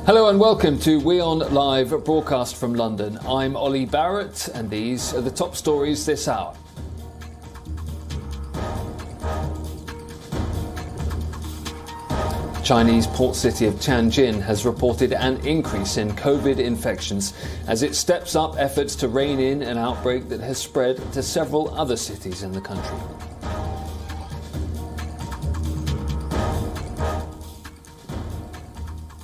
Hello and welcome to WION Live Broadcast from London. I'm Ollie Barrett and these are the top stories this hour. Chinese port city of Tianjin has reported an increase in COVID infections as it steps up efforts to rein in an outbreak that has spread to several other cities in the country.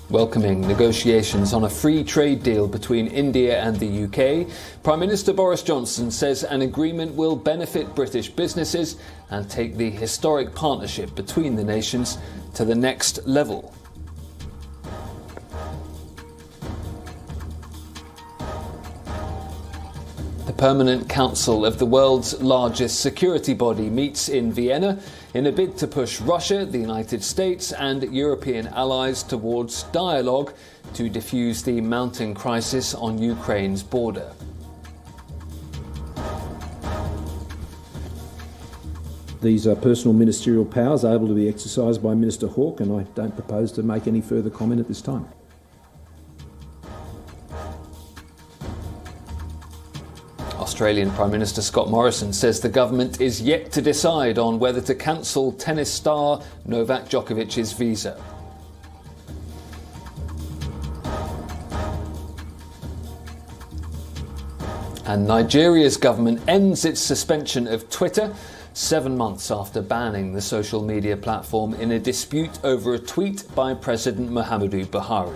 Welcoming negotiations on a free trade deal between India and the UK, Prime Minister Boris Johnson says an agreement will benefit British businesses and take the historic partnership between the nations to the next level. The Permanent Council of the world's largest security body meets in Vienna in a bid to push Russia, the United States and European allies towards dialogue to defuse the mounting crisis on Ukraine's border. These are personal ministerial powers able to be exercised by Minister Hawke, and I don't propose to make any further comment at this time. Australian Prime Minister Scott Morrison says the government is yet to decide on whether to cancel tennis star Novak Djokovic's visa. And Nigeria's government ends its suspension of Twitter 7 months after banning the social media platform in a dispute over a tweet by President Muhammadu Buhari.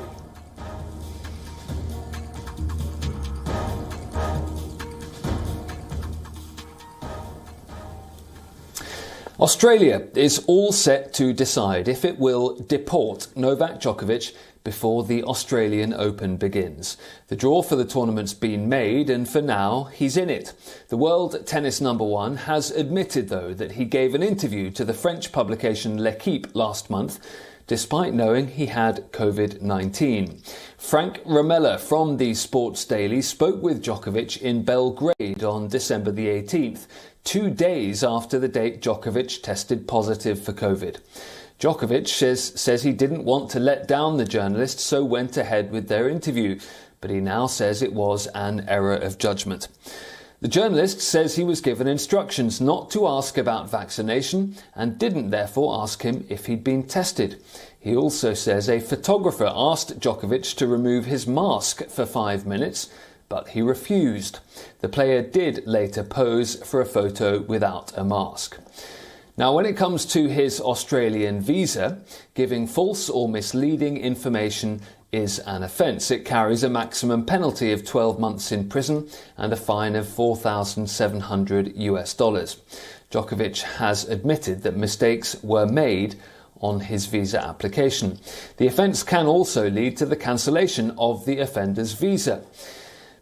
Australia is all set to decide if it will deport Novak Djokovic before the Australian Open begins. The draw for the tournament's been made and for now he's in it. The world tennis number one has admitted though that he gave an interview to the French publication L'Equipe last month despite knowing he had COVID-19. Frank Ramella from the Sports Daily spoke with Djokovic in Belgrade on December the 18th, 2 days after the date Djokovic tested positive for COVID. Djokovic says he didn't want to let down the journalists, so went ahead with their interview, but he now says it was an error of judgment. The journalist says he was given instructions not to ask about vaccination and didn't therefore ask him if he'd been tested. He also says a photographer asked Djokovic to remove his mask for 5 minutes, but he refused. The player did later pose for a photo without a mask. Now, when it comes to his Australian visa, giving false or misleading information is an offence. It carries a maximum penalty of 12 months in prison and a fine of $4,700 US. Djokovic has admitted that mistakes were made on his visa application. The offence can also lead to the cancellation of the offender's visa.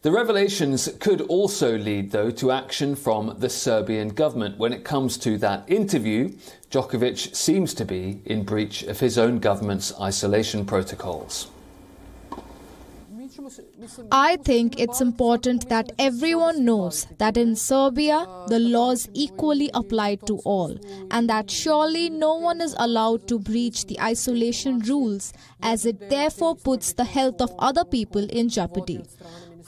The revelations could also lead, though, to action from the Serbian government. When it comes to that interview, Djokovic seems to be in breach of his own government's isolation protocols. I think it's important that everyone knows that in Serbia, the laws equally apply to all, and that surely no one is allowed to breach the isolation rules, as it therefore puts the health of other people in jeopardy.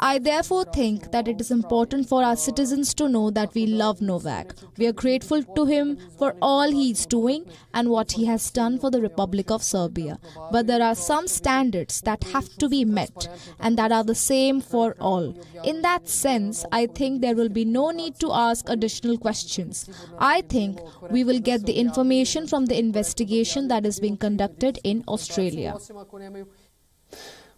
I therefore think that it is important for our citizens to know that we love Novak. We are grateful to him for all he is doing and what he has done for the Republic of Serbia. But there are some standards that have to be met and that are the same for all. In that sense, I think there will be no need to ask additional questions. I think we will get the information from the investigation that is being conducted in Australia.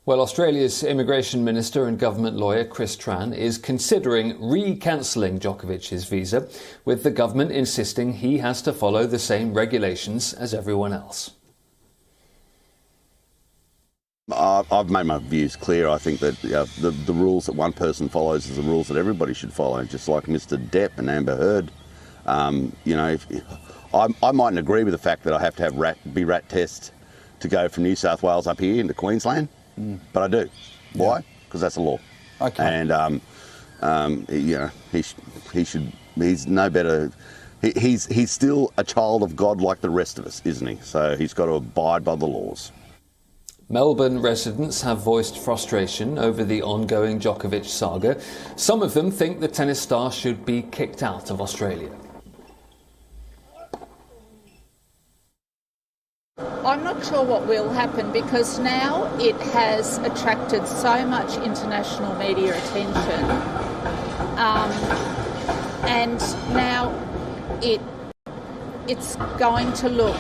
Well, Australia's Immigration Minister and government lawyer Chris Tran is considering re-cancelling Djokovic's visa, with the government insisting he has to follow the same regulations as everyone else. I've made my views clear. I think that the rules that one person follows is the rules that everybody should follow, just like Mr. Depp and Amber Heard. I mightn't agree with the fact that I have to have rat tests to go from New South Wales up here into Queensland. But I do. Why? Because that's the law. Okay. And he's no better. He's still a child of God like the rest of us, isn't he? So he's got to abide by the laws. Melbourne residents have voiced frustration over the ongoing Djokovic saga. Some of them think the tennis star should be kicked out of Australia. I'm not sure what will happen because now it has attracted so much international media attention, and now it's going to look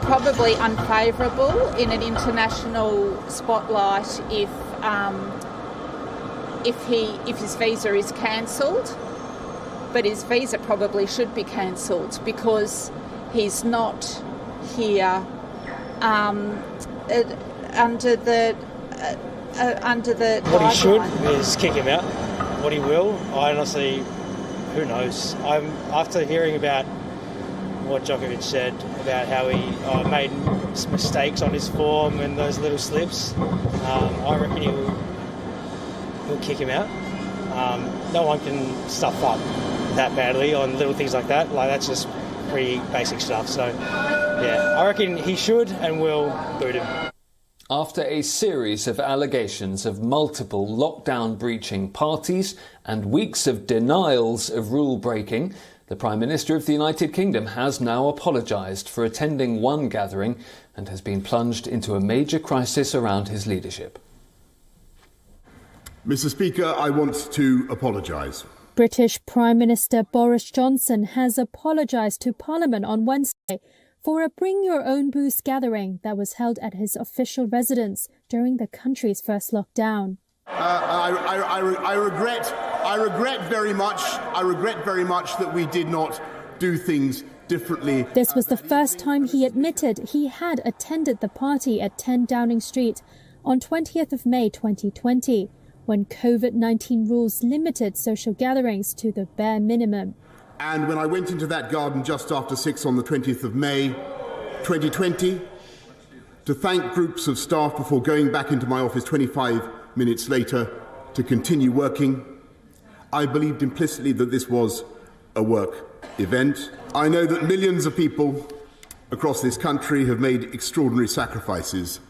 probably unfavourable in an international spotlight if his visa is cancelled. But his visa probably should be cancelled because he's not here under the What he should is kick him out. What he will, I honestly, who knows? After hearing about what Djokovic said about how he made mistakes on his form and those little slips, I reckon he'll kick him out. No one can stuff up that badly on little things like that. Like, that's just pretty basic stuff. So, yeah, I reckon he should and will boot him. After a series of allegations of multiple lockdown-breaching parties and weeks of denials of rule-breaking, the Prime Minister of the United Kingdom has now apologised for attending one gathering and has been plunged into a major crisis around his leadership. Mr. Speaker, I want to apologise. British Prime Minister Boris Johnson has apologised to Parliament on Wednesday for a Bring Your Own Booze gathering that was held at his official residence during the country's first lockdown. I regret very much that we did not do things differently. This was the first time he admitted he had attended the party at 10 Downing Street on 20th of May 2020, when COVID-19 rules limited social gatherings to the bare minimum. And when I went into that garden just after 6 on the 20th of May 2020 to thank groups of staff before going back into my office 25 minutes later to continue working, I believed implicitly that this was a work event. I know that millions of people across this country have made extraordinary sacrifices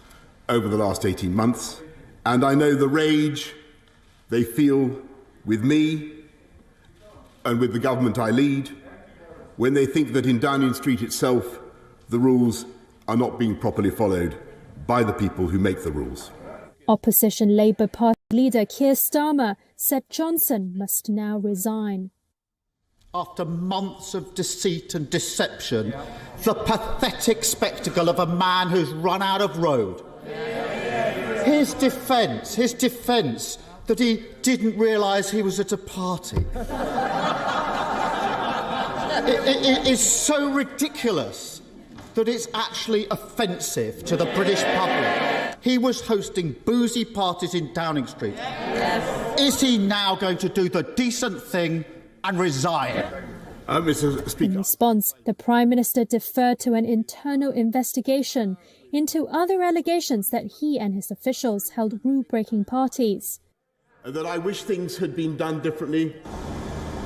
over the last 18 months, and I know the rage they feel with me and with the government I lead when they think that in Downing Street itself the rules are not being properly followed by the people who make the rules. Opposition Labour Party leader Keir Starmer said Johnson must now resign. After months of deceit and deception, the pathetic spectacle of a man who's run out of road. His defence that he didn't realise he was at a party. It is so ridiculous that it's actually offensive to the British public. He was hosting boozy parties in Downing Street. Yes. Is he now going to do the decent thing and resign? Mr. Speaker. In response, the Prime Minister deferred to an internal investigation into other allegations that he and his officials held rule-breaking parties. That I wish things had been done differently.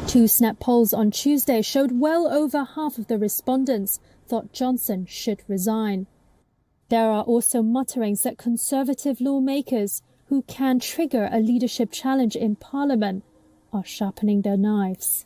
Two Snap polls on Tuesday showed well over half of the respondents thought Johnson should resign. There are also mutterings that Conservative lawmakers who can trigger a leadership challenge in Parliament are sharpening their knives.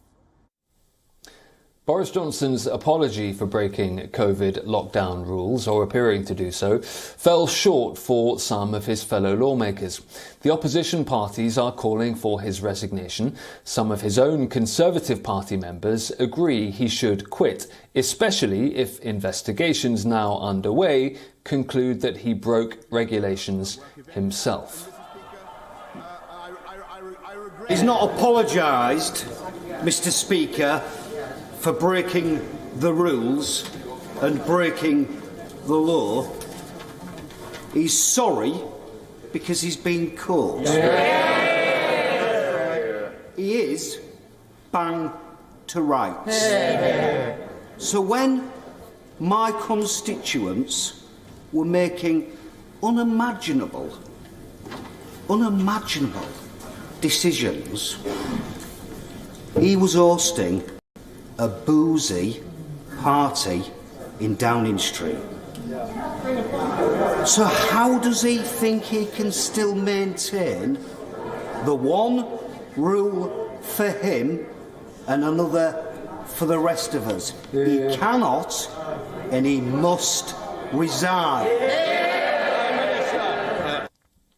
Boris Johnson's apology for breaking COVID lockdown rules, or appearing to do so, fell short for some of his fellow lawmakers. The opposition parties are calling for his resignation. Some of his own Conservative Party members agree he should quit, especially if investigations now underway conclude that he broke regulations himself. He's not apologised, Mr. Speaker, for breaking the rules and breaking the law. He's sorry because he's been caught. He is bang to rights. So when my constituents were making unimaginable decisions, he was hosting a boozy party in Downing Street. So how does he think he can still maintain the one rule for him and another for the rest of us? He cannot, and he must resign.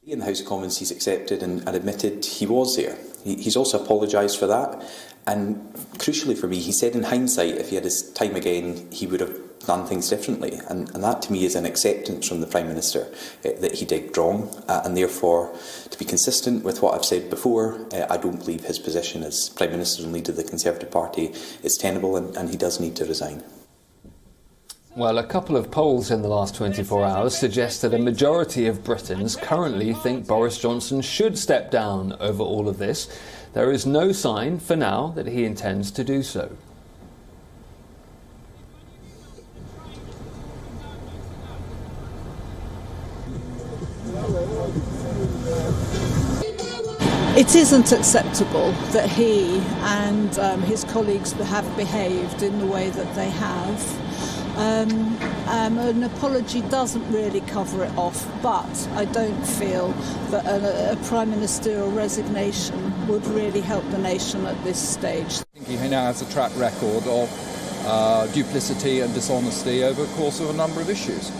In the House of Commons, he's accepted and admitted he was there. He's also apologised for that. And crucially for me, he said in hindsight, if he had his time again, he would have done things differently. And that to me is an acceptance from the Prime Minister that he did wrong. And therefore, to be consistent with what I've said before, I don't believe his position as Prime Minister and leader of the Conservative Party is tenable, and he does need to resign. Well, a couple of polls in the last 24 hours suggest that a majority of Britons currently think Boris Johnson should step down over all of this. There is no sign, for now, that he intends to do so. It isn't acceptable that he and his colleagues have behaved in the way that they have. An apology doesn't really cover it off, but I don't feel that a Prime Ministerial resignation would really help the nation at this stage. I think he now has a track record of duplicity and dishonesty over the course of a number of issues.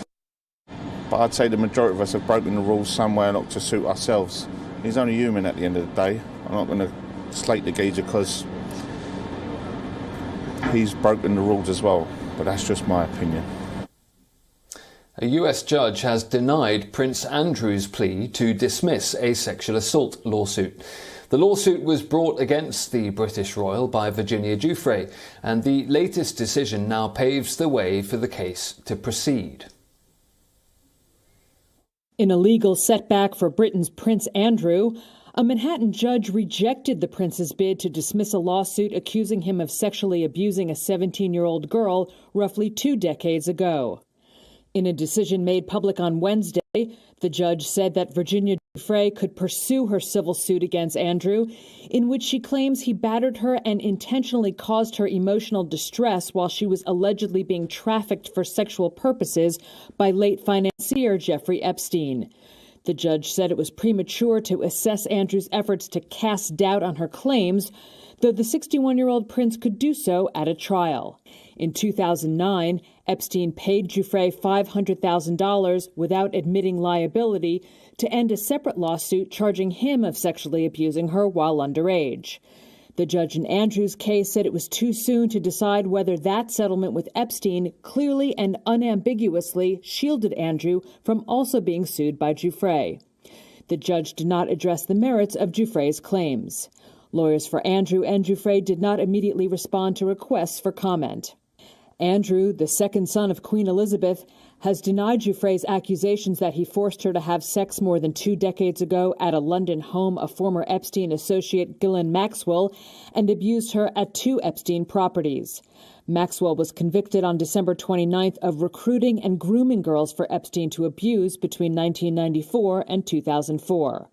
But I'd say the majority of us have broken the rules somewhere not to suit ourselves. He's only human at the end of the day. I'm not going to slate the geezer because he's broken the rules as well. But that's just my opinion. A US judge has denied Prince Andrew's plea to dismiss a sexual assault lawsuit. The lawsuit was brought against the British royal by Virginia Giuffre, and the latest decision now paves the way for the case to proceed. In a legal setback for Britain's Prince Andrew, a Manhattan judge rejected the prince's bid to dismiss a lawsuit accusing him of sexually abusing a 17-year-old girl roughly 2 decades ago. In a decision made public on Wednesday, the judge said that Virginia Giuffre could pursue her civil suit against Andrew, in which she claims he battered her and intentionally caused her emotional distress while she was allegedly being trafficked for sexual purposes by late financier Jeffrey Epstein. The judge said it was premature to assess Andrew's efforts to cast doubt on her claims, though the 61-year-old prince could do so at a trial. In 2009, Epstein paid Giuffre $500,000 without admitting liability to end a separate lawsuit charging him of sexually abusing her while underage. The judge in Andrew's case said it was too soon to decide whether that settlement with Epstein clearly and unambiguously shielded Andrew from also being sued by Giuffre. The judge did not address the merits of Giuffre's claims. Lawyers for Andrew and Giuffre did not immediately respond to requests for comment. Andrew, the second son of Queen Elizabeth, has denied Giuffre's accusations that he forced her to have sex more than 2 decades ago at a London home of former Epstein associate Ghislaine Maxwell and abused her at 2 Epstein properties. Maxwell was convicted on December 29th of recruiting and grooming girls for Epstein to abuse between 1994 and 2004.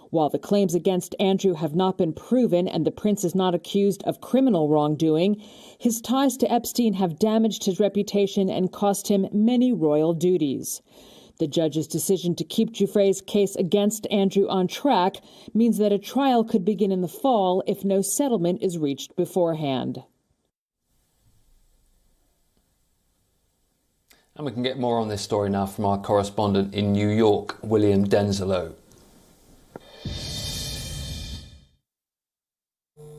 While the claims against Andrew have not been proven and the prince is not accused of criminal wrongdoing, his ties to Epstein have damaged his reputation and cost him many royal duties. The judge's decision to keep Giuffre's case against Andrew on track means that a trial could begin in the fall if no settlement is reached beforehand. And we can get more on this story now from our correspondent in New York, William Denzelo.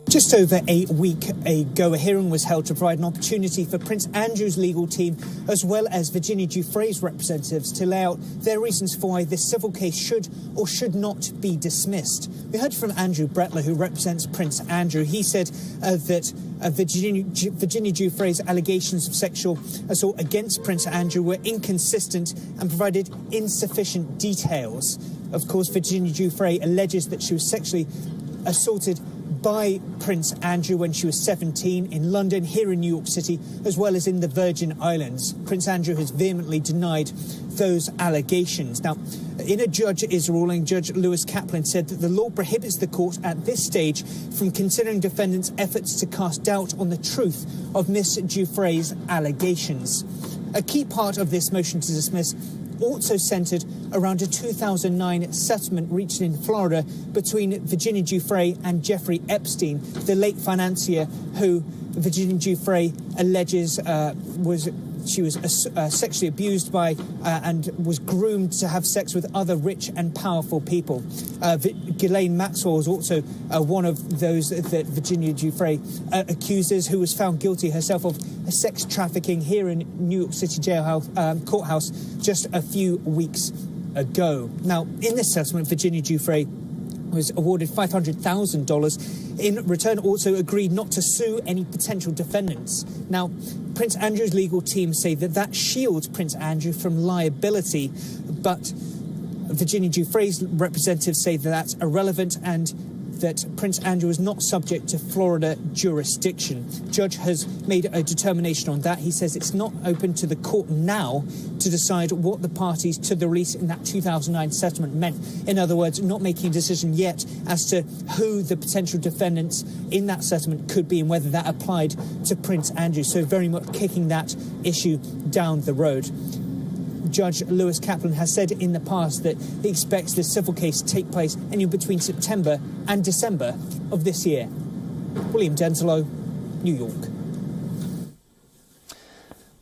Just over a week ago, a hearing was held to provide an opportunity for Prince Andrew's legal team, as well as Virginia Giuffre's representatives, to lay out their reasons for why this civil case should or should not be dismissed. We heard from Andrew Bretler, who represents Prince Andrew. He said that Virginia Giuffre's allegations of sexual assault against Prince Andrew were inconsistent and provided insufficient details. Of course, Virginia Giuffre alleges that she was sexually assaulted by Prince Andrew when she was 17 in London, here in New York City, as well as in the Virgin Islands. Prince Andrew has vehemently denied those allegations. Now, in a judge's ruling, Judge Lewis Kaplan said that the law prohibits the court at this stage from considering defendants' efforts to cast doubt on the truth of Miss Giuffre's allegations. A key part of this motion to dismiss also centred around a 2009 settlement reached in Florida between Virginia Giuffre and Jeffrey Epstein, the late financier who Virginia Giuffre alleges was sexually abused by and was groomed to have sex with other rich and powerful people. Ghislaine Maxwell was also one of those that Virginia Giuffre accuses, who was found guilty herself of sex trafficking here in New York City courthouse just a few weeks ago. Now, in this settlement, Virginia Giuffre was awarded $500,000. In return, also agreed not to sue any potential defendants. Now, Prince Andrew's legal team say that shields Prince Andrew from liability, but Virginia Giuffre's representatives say that that's irrelevant and that Prince Andrew is not subject to Florida jurisdiction. Judge has made a determination on that. He says it's not open to the court now to decide what the parties to the release in that 2009 settlement meant. In other words, not making a decision yet as to who the potential defendants in that settlement could be and whether that applied to Prince Andrew. So very much kicking that issue down the road. Judge Lewis Kaplan has said in the past that he expects the civil case to take place anywhere between September and December of this year. William Dentelow, New York.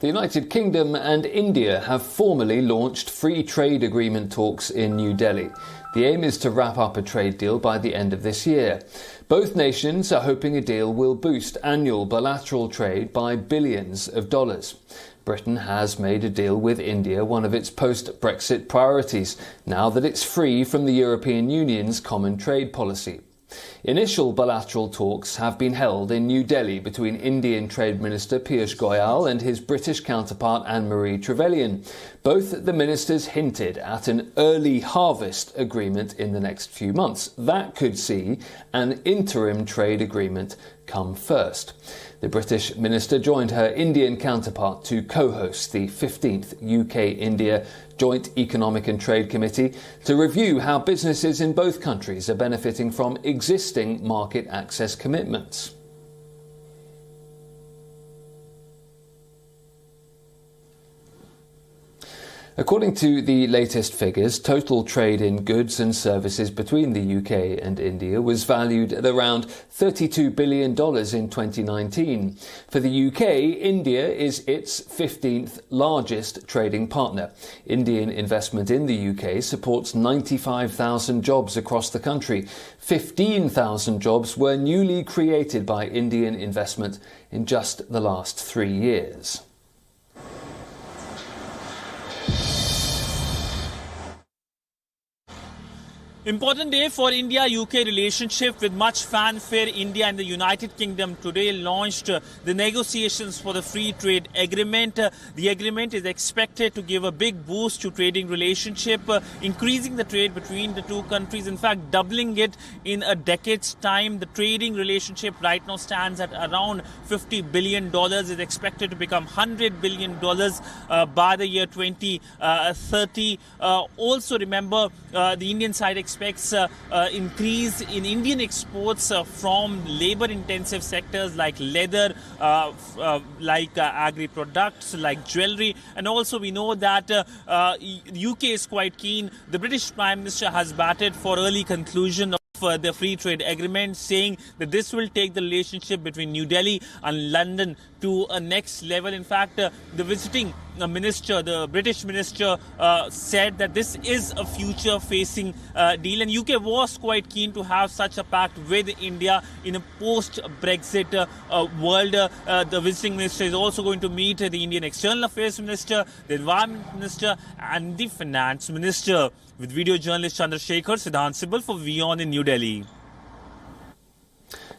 The United Kingdom and India have formally launched free trade agreement talks in New Delhi. The aim is to wrap up a trade deal by the end of this year. Both nations are hoping a deal will boost annual bilateral trade by billions of dollars. Britain has made a deal with India one of its post-Brexit priorities, now that it's free from the European Union's common trade policy. Initial bilateral talks have been held in New Delhi between Indian Trade Minister Piyush Goyal and his British counterpart Anne-Marie Trevelyan. Both the ministers hinted at an early harvest agreement in the next few months. That could see an interim trade agreement come first. The British minister joined her Indian counterpart to co-host the 15th UK-India Joint Economic and Trade Committee to review how businesses in both countries are benefiting from existing market access commitments. According to the latest figures, total trade in goods and services between the UK and India was valued at around $32 billion in 2019. For the UK, India is its 15th largest trading partner. Indian investment in the UK supports 95,000 jobs across the country. 15,000 jobs were newly created by Indian investment in just the last 3 years. Important day for India-UK relationship. With much fanfare, India and the United Kingdom today launched the negotiations for the free trade agreement. The agreement is expected to give a big boost to trading relationship, increasing the trade between the two countries, in fact doubling it in a decade's time. The trading relationship right now stands at around $50 billion, is expected to become $100 billion by the year 2030. Also remember, the Indian side expects increase in Indian exports from labour-intensive sectors like leather, like agri-products, like jewellery. And also we know that UK is quite keen. The British Prime Minister has batted for early conclusion of the free trade agreement, saying that this will take the relationship between New Delhi and London to a next level. In fact, the visiting minister, the British minister, said that this is a future-facing deal, and UK was quite keen to have such a pact with India in a post-Brexit world. The visiting minister is also going to meet the Indian External Affairs Minister, the Environment Minister, and the Finance Minister. With video journalist Chandrasekhar Siddhansibal for WION in New Delhi.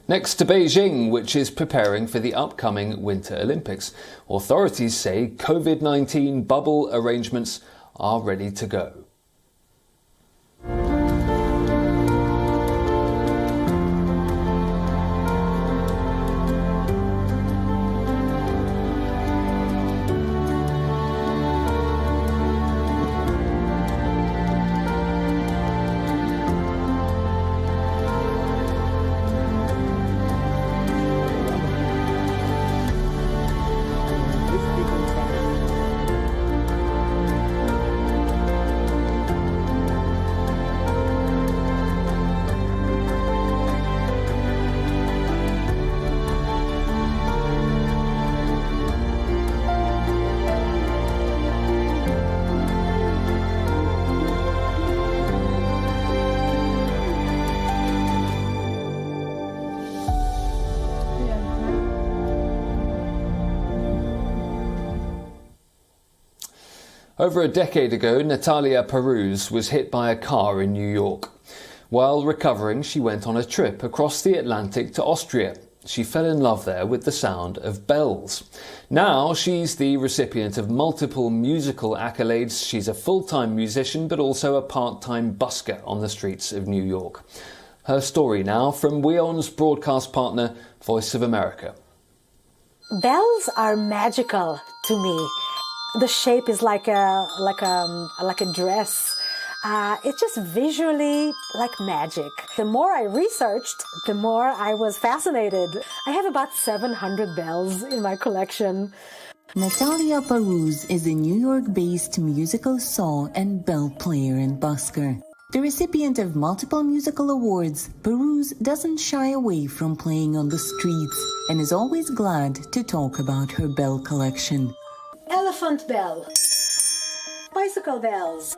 Next to Beijing, which is preparing for the upcoming Winter Olympics. Authorities say COVID-19 bubble arrangements are ready to go. Over a decade ago, Natalia Peruz was hit by a car in New York. While recovering, she went on a trip across the Atlantic to Austria. She fell in love there with the sound of bells. Now she's the recipient of multiple musical accolades. She's a full-time musician but also a part-time busker on the streets of New York. Her story now from WION's broadcast partner, Voice of America. Bells are magical to me. The shape is like a dress. It's just visually like magic. The more I researched, the more I was fascinated. I have about 700 bells in my collection. Natalia Peruz is a New York-based musical saw and bell player and busker. The recipient of multiple musical awards, Peruz doesn't shy away from playing on the streets and is always glad to talk about her bell collection. Elephant bell, bicycle bells.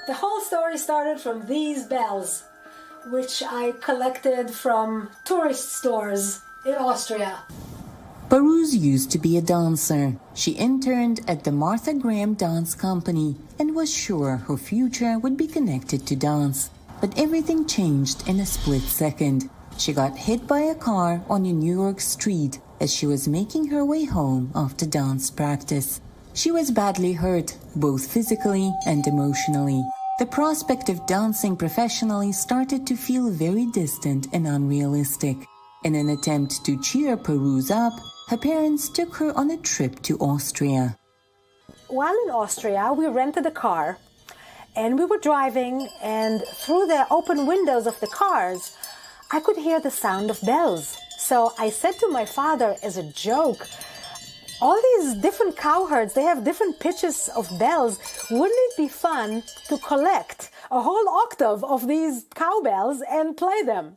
The whole story started from these bells, which I collected from tourist stores in Austria. Peruz used to be a dancer. She interned at the Martha Graham Dance Company and was sure her future would be connected to dance. But everything changed in a split second. She got hit by a car on a New York street as she was making her way home after dance practice. She was badly hurt, both physically and emotionally. The prospect of dancing professionally started to feel very distant and unrealistic. In an attempt to cheer Peruz up, her parents took her on a trip to Austria. While in Austria, we rented a car and we were driving, and through the open windows of the cars, I could hear the sound of bells. So I said to my father as a joke, all these different cowherds, they have different pitches of bells. Wouldn't it be fun to collect a whole octave of these cowbells and play them?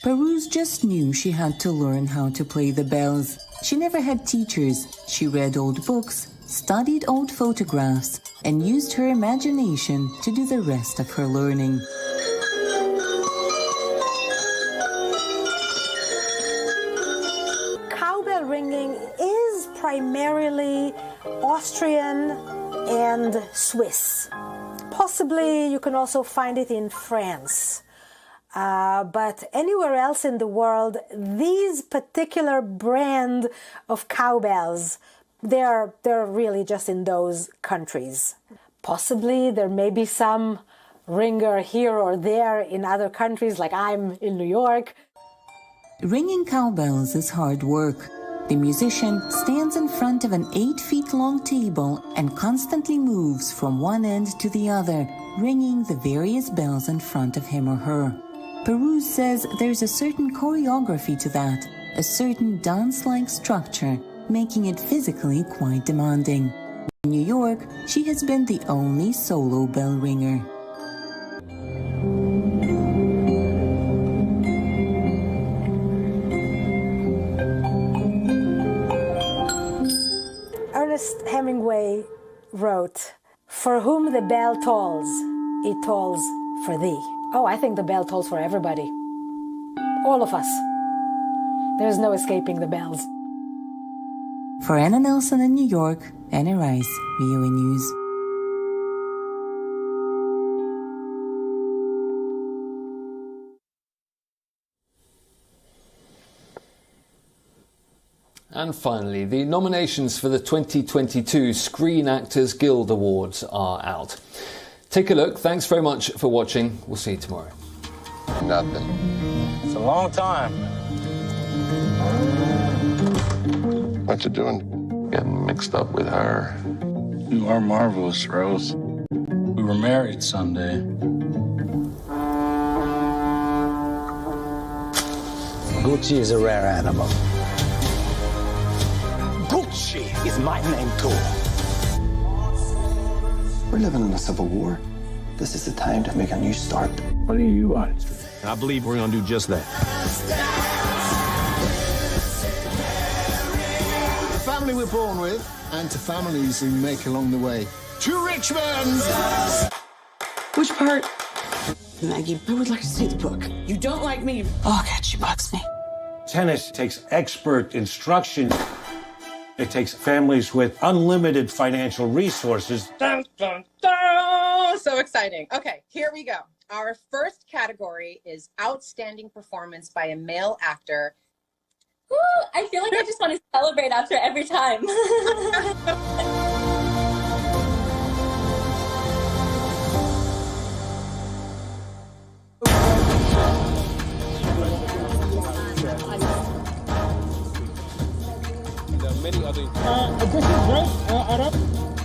Peruz just knew she had to learn how to play the bells. She never had teachers. She read old books, studied old photographs, and used her imagination to do the rest of her learning. Cowbell ringing is primarily Austrian and Swiss. Possibly you can also find it in France. But anywhere else in the world, these particular brand of cowbells, they're really just in those countries. Possibly there may be some ringer here or there in other countries, like I'm in New York. Ringing cowbells is hard work. The musician stands in front of an 8-feet-long table and constantly moves from one end to the other, ringing the various bells in front of him or her. Peruz says there's a certain choreography to that, a certain dance-like structure, making it physically quite demanding. In New York, she has been the only solo bell ringer. Ernest Hemingway wrote, "For whom the bell tolls, it tolls for thee." Oh, I think the bell tolls for everybody. All of us. There's no escaping the bells. For Anna Nelson in New York, Anna Rice, WION News. And finally, the nominations for the 2022 Screen Actors Guild Awards are out. Take a look. Thanks very much for watching. We'll see you tomorrow. Nothing. It's a long time. What you doing? Getting mixed up with her. You are marvelous, Rose. We were married Sunday. Gucci is a rare animal. Gucci is my name too. We're living in a civil war. This is the time to make a new start. What do you want? I believe we're going to do just that. The family we're born with, and to families we make along the way. To Richmond! Which part? Maggie, I would like to see the book. You don't like me? Oh, God, she bugs me. Tennis takes expert instruction. It takes families with unlimited financial resources. Dun, dun, dun! So exciting. Okay, here we go. Our first category is outstanding performance by a male actor. Woo, I feel like I just want to celebrate after every time. This is great, Arab.